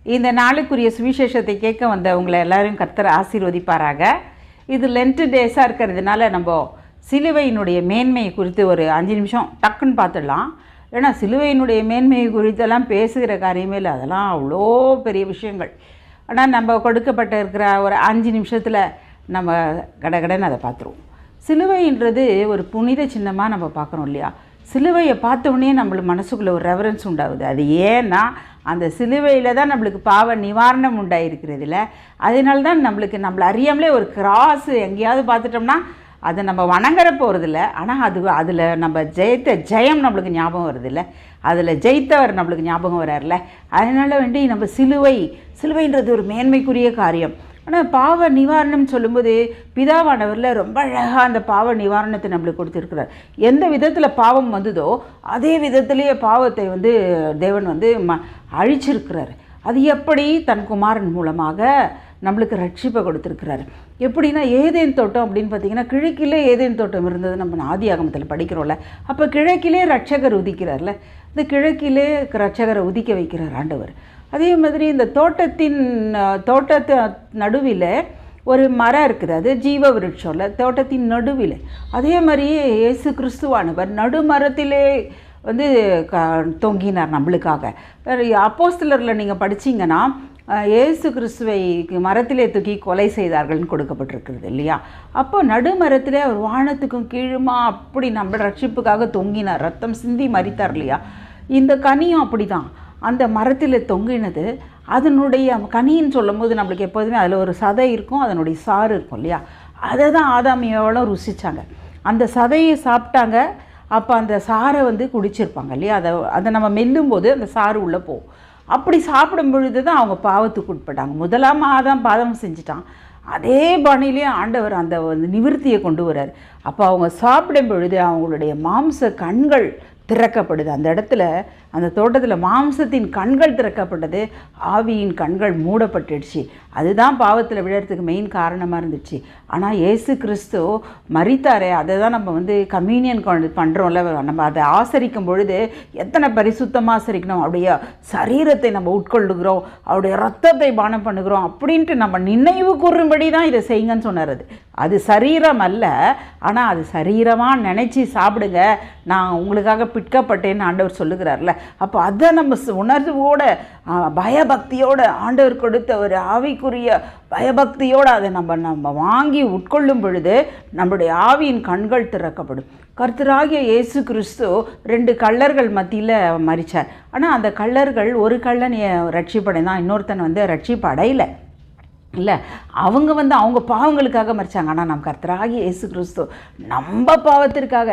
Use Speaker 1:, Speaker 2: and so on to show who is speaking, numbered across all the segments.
Speaker 1: இந்த நாளுக்குரிய சுவிசேஷத்தை கேட்க வந்த உங்களை எல்லாரையும் கர்த்தர் ஆசீர்வதிப்பாராக. இது லென்ட் டேஸாக இருக்கிறதுனால நம்ம சிலுவையினுடைய மேன்மையை குறித்து ஒரு 5 நிமிஷம் டக்குன்னு பார்த்துடலாம். ஏன்னா சிலுவையினுடைய மேன்மையை குறித்தெல்லாம் பேசுகிற காரியமே இல்லை, அதெல்லாம் அவ்வளோ பெரிய விஷயங்கள். ஆனால் நம்ம கொடுக்கப்பட்ட இருக்கிற ஒரு 5 நிமிஷத்தில் நம்ம கடகடன்னு அதை பார்த்துருவோம். சிலுவைன்றது ஒரு புனித சின்னமாக நம்ம பார்க்குறோம் இல்லையா. சிலுவையை பார்த்தோன்னே நம்மளுக்கு மனசுக்குள்ளே ஒரு ரெவரன்ஸ் உண்டாகுது. அது ஏன்னா அந்த சிலுவையில் தான் நம்மளுக்கு பாவ நிவாரணம் உண்டாயிருக்கிறது இல்லை. அதனால தான் நம்மளை அறியாமலே ஒரு கிராஸ் எங்கேயாவது பார்த்துட்டோம்னா அதை நம்ம வணங்குற போகிறதில்ல. ஆனால் அதில் நம்ம ஜெயம் நம்மளுக்கு ஞாபகம் வருதில்ல, அதில் ஜெயித்தவர் நம்மளுக்கு ஞாபகம் வரார்ல. அதனால் வேண்டி நம்ம சிலுவைன்றது ஒரு மேன்மைக்குரிய காரியம். ஆனால் பாவ நிவாரணம் சொல்லும்போது பிதாவானவரில் ரொம்ப அழகாக அந்த பாவ நிவாரணத்தை நம்மளுக்கு கொடுத்துருக்கிறார். எந்த விதத்தில் பாவம் வந்ததோ அதே விதத்திலேயே பாவத்தை தேவன் அழிச்சிருக்கிறார். அது எப்படி? தன் குமாரன் மூலமாக நம்மளுக்கு ரட்சிப்பை கொடுத்துருக்கிறாரு. எப்படின்னா ஏதேன் தோட்டம் அப்படின்னு பார்த்திங்கன்னா கிழக்கிலே ஏதேன் தோட்டம் இருந்தது நம்ம ஆதி ஆகமத்தில் படிக்கிறோம்ல. அப்போ கிழக்கிலே ரட்சகர் உதிக்கிறார்ல, இந்த கிழக்கிலே ரட்சகரை உதிக்க வைக்கிறார் ஆண்டவர். அதே மாதிரி இந்த தோட்டத்து நடுவில் ஒரு மரம் இருக்குது, அது ஜீவ விருட்சம்ல, தோட்டத்தின் நடுவில். அதே மாதிரியே இயேசு கிறிஸ்துவானவர் நடுமரத்திலே தொங்கினார் நம்மளுக்காக. அப்போஸ்தலரில் நீங்கள் படிச்சிங்கன்னா இயேசு கிறிஸ்துவை மரத்திலே தூக்கி கொலை செய்தார்கள்னு கொடுக்கப்பட்டிருக்கிறது இல்லையா. அப்போ நடுமரத்திலே அவர் வானத்துக்கும் கீழுமா அப்படி நம்ம ரட்சிப்புக்காக தொங்கினார், ரத்தம் சிந்தி மரித்தார் இல்லையா. இந்த கனியும் அப்படி தான், அந்த மரத்தில் தொங்கினது. அதனுடைய கனின்னு சொல்லும் போது நம்மளுக்கு எப்போதுமே அதில் ஒரு சதை இருக்கும், அதனுடைய சாறு இருக்கும் இல்லையா. அதை தான் ஆதாம் ஏவாளும் ருசித்தாங்க. அந்த சதையை சாப்பிட்டாங்க, அப்போ அந்த சாரை குடிச்சிருப்பாங்க இல்லையா. அதை நம்ம மெல்லும்போது அந்த சாறு உள்ளே போகும். அப்படி சாப்பிடும் பொழுது தான் அவங்க பாவத்துக்கு உட்பட்டாங்க. முதலாம் ஆதாம் பாவம் செஞ்சிட்டான், அதே பாணியிலே ஆண்டவர் அந்த நிவிருத்தியை கொண்டு வர்றார். அப்போ அவங்க சாப்பிடும் பொழுது அவங்களுடைய மாம்ச கண்கள் திறக்கப்படுது. அந்த இடத்துல, அந்த தோட்டத்தில் மாம்சத்தின் கண்கள் திறக்கப்பட்டது, ஆவியின் கண்கள் மூடப்பட்டுடுச்சு. அதுதான் பாவத்தில் விழறதுக்கு மெயின் காரணமாக இருந்துச்சு. ஆனால் இயேசு கிறிஸ்து மரித்தாரே, அதை தான் நம்ம கம்யூனியன் பண்ணுறோம்ல. நம்ம அதை ஆசரிக்கும் பொழுது எத்தனை பரிசுத்தமாக ஆசரிக்கணும், அவருடைய சரீரத்தை நம்ம உட்கொள்ளுகிறோம், அவருடைய ரத்தத்தை பானம் பண்ணுகிறோம் அப்படின்ட்டு நம்ம நினைவு கூறும்படி தான் இதை செய்யுங்கன்னு சொன்னார். அது சரீரம் அல்ல, ஆனால் அது சரீரமாக நினச்சி சாப்பிடுங்க, நான் உங்களுக்காக பிற்கப்பட்டேன்னு ஆண்டவர் சொல்லுகிறார்ல. அப்போ அதை நம்ம உணர்வோட பயபக்தியோடு ஆண்டவர் கொடுத்த ஒரு ஆவிக்குரிய பயபக்தியோடு அதை நம்ம வாங்கி உட்கொள்ளும் பொழுது நம்முடைய ஆவியின் கண்கள் திறக்கப்படும். கர்த்தராகிய இயேசு கிறிஸ்து 2 கள்ளர்கள் மத்தியில் மரித்தார். ஆனால் அந்த கள்ளர்கள், ஒரு கள்ளன் ரட்சிப்படைந்தான், இன்னொருத்தன் ரட்சிப்படையலை இல்லை. அவங்க அவங்க பாவங்களுக்காக மரித்தாங்க. ஆனால் நம்ம கர்த்தராகிய இயேசு கிறிஸ்து நம்ம பாவத்திற்காக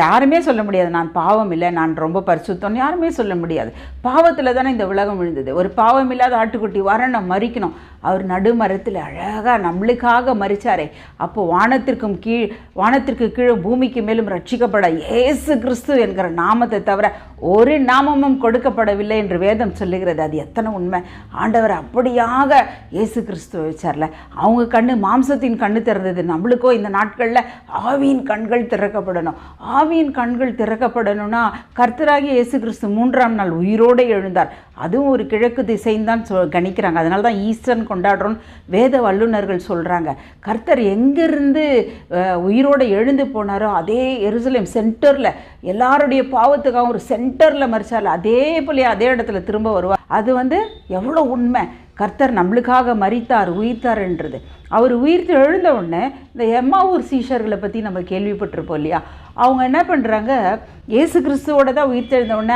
Speaker 1: யாருமே சொல்ல முடியாது நான் பாவம் இல்லை, நான் ரொம்ப பரிசுத்தம்னு யாருமே சொல்ல முடியாது. பாவத்தில் தானே இந்த உலகம் விழுந்தது. ஒரு பாவம் இல்லாத ஆட்டுக்குட்டி வரணும், மரிக்கணும். அவர் நடுமரத்தில் அழகாக நம்மளுக்காக மரித்தாரே. அப்போது வானத்திற்கு கீழே பூமிக்கு மேலும் ரட்சிக்கப்பட இயேசு கிறிஸ்து என்கிற நாமத்தை தவிர ஒரு நாமமும் கொடுக்கப்படவில்லை என்று வேதம் சொல்லுகிறது. அது எத்தனை உண்மை! ஆண்டவர் அப்படியாக இயேசு கிறிஸ்துவை வச்சார்ல. அவங்க கண்ணு, மாம்சத்தின் கண்ணு திறந்தது. நம்மளுக்கோ இந்த நாட்களில் ஆவியின் கண்கள் திறக்கப்படணும். ஆவியின் கண்கள் திறக்கப்படணும்னா கர்த்தராகிய இயேசு கிறிஸ்து 3ஆம் நாள் உயிரோடு எழுந்தார். அதுவும் ஒரு கிழக்கு திசைன்னு தான் கணிக்கிறாங்க. அதனால தான் ஈஸ்டர்ன் கொண்டாடுறோன்னு வேத வல்லுநர்கள் சொல்கிறாங்க. கர்த்தர் எங்கேருந்து உயிரோடு எழுந்து போனாரோ அதே எருசலேம் சென்டரில், எல்லாருடைய பாவத்துக்காக ஒரு சென்டரில் மரிச்சார். அதே போல அதே இடத்துல திரும்ப வருவார். அது எவ்வளோ உண்மை! கர்த்தர் நம்மளுக்காக மரித்தார், உயிர்த்தார்ன்றது. அவர் உயிர்த்து எழுந்த உடனே இந்த எம்மாவூர் சீஷர்களை பற்றி நம்ம கேள்விப்பட்டிருப்போம் இல்லையா. அவங்க என்ன பண்ணுறாங்க, இயேசு கிறிஸ்துவோட தான் உயிர்த்தெழுந்த உடனே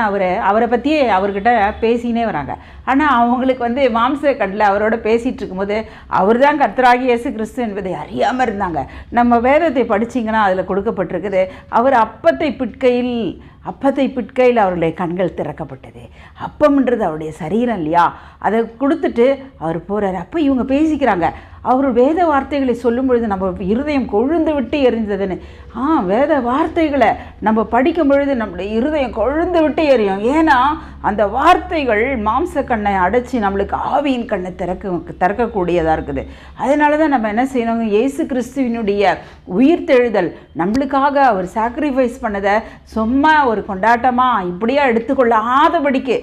Speaker 1: அவரை பற்றியே அவர்கிட்ட பேசினே வராங்க. ஆனால் அவங்களுக்கு மாம்ச கண்ணில் அவரோட பேசிகிட்டு இருக்கும்போது அவர் தான் கர்த்தராகி இயேசு கிறிஸ்து என்பதை அறியாமல் இருந்தாங்க. நம்ம வேதத்தை படிச்சிங்கன்னா அதில் கொடுக்கப்பட்டிருக்குது, அவர் அப்பத்தை பிட்கையில் அவருடைய கண்கள் திறக்கப்பட்டது. அப்பம்ன்றது அவருடைய சரீரம் இல்லையா, அதை கொடுத்துட்டு அவர் போகிறார். அப்போ இவங்க பேசிக்கிறாங்க. அவர் வேத வார்த்தைகளை சொல்லும் பொழுது நம்ம இருதயம் கொழுந்து விட்டு எரிந்ததுன்னு. வேத வார்த்தைகளை நம்ம படிக்கும் பொழுது நம்முடைய இருதயம் கொழுந்து விட்டு எரியும். ஏன்னா அந்த வார்த்தைகள் மாம்ச கண்ணை அடைச்சி நம்மளுக்கு ஆவியின் கண்ணை திறக்கக்கூடியதாக இருக்குது. அதனால தான் நம்ம என்ன செய்யணும், இயேசு கிறிஸ்துவினுடைய உயிர்த்தெழுதல் நம்மளுக்காக அவர் சாக்ரிஃபைஸ் பண்ணதை சும்மா ஒரு கொண்டாட்டமாக இப்படியா எடுத்துக்கொள்ளாதபடிக்கு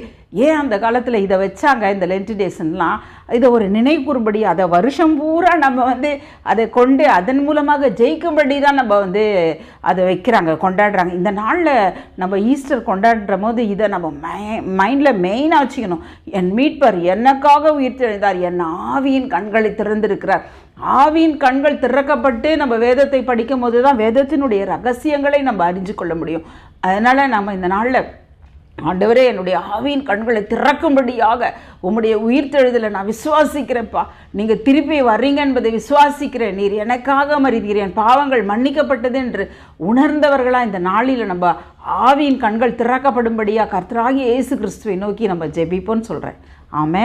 Speaker 1: ஏன் அந்த காலத்தில் இதை வச்சாங்க, இந்த லென்ட் டேஸ்லாம்? இதை ஒரு நினைவுகூறும்படி, அதை வருஷம் பூரா நம்ம அதை கொண்டு அதன் மூலமாக ஜெயிக்கும்படி தான் நம்ம அதை வைக்கிறாங்க, கொண்டாடுறாங்க. இந்த நாளில் நம்ம ஈஸ்டர் கொண்டாடுற போது இதை நம்ம மைண்டில் மெயினாக வச்சுக்கணும். என் மீட்பர் எனக்காக உயிர்த்தெழுந்தார், என் ஆவியின் கண்களை திறந்திருக்கிறார். ஆவியின் கண்கள் திறக்கப்பட்டு நம்ம வேதத்தை படிக்கும் போது தான் வேதத்தினுடைய ரகசியங்களை நம்ம அறிஞ்சு கொள்ள முடியும். அதனால் நம்ம இந்த நாளில், ஆண்டவரே என்னுடைய ஆவியின் கண்களை திறக்கும்படியாக உம்முடைய உயிர்த்தெழுதலை நான் விசுவாசிக்கிறேன்ப்பா, நீங்கள் திருப்பி வர்றீங்க என்பதை விசுவாசிக்கிறேன், நீர் எனக்காக மரிக்கிறேன், பாவங்கள் மன்னிக்கப்பட்டது என்று உணர்ந்தவர்களாக இந்த நாளில் நம்ம ஆவியின் கண்கள் திறக்கப்படும்படியாக கர்த்தராகிய இயேசு கிறிஸ்துவை நோக்கி நம்ம ஜெபிப்போன்னு சொல்கிறேன். ஆமென்.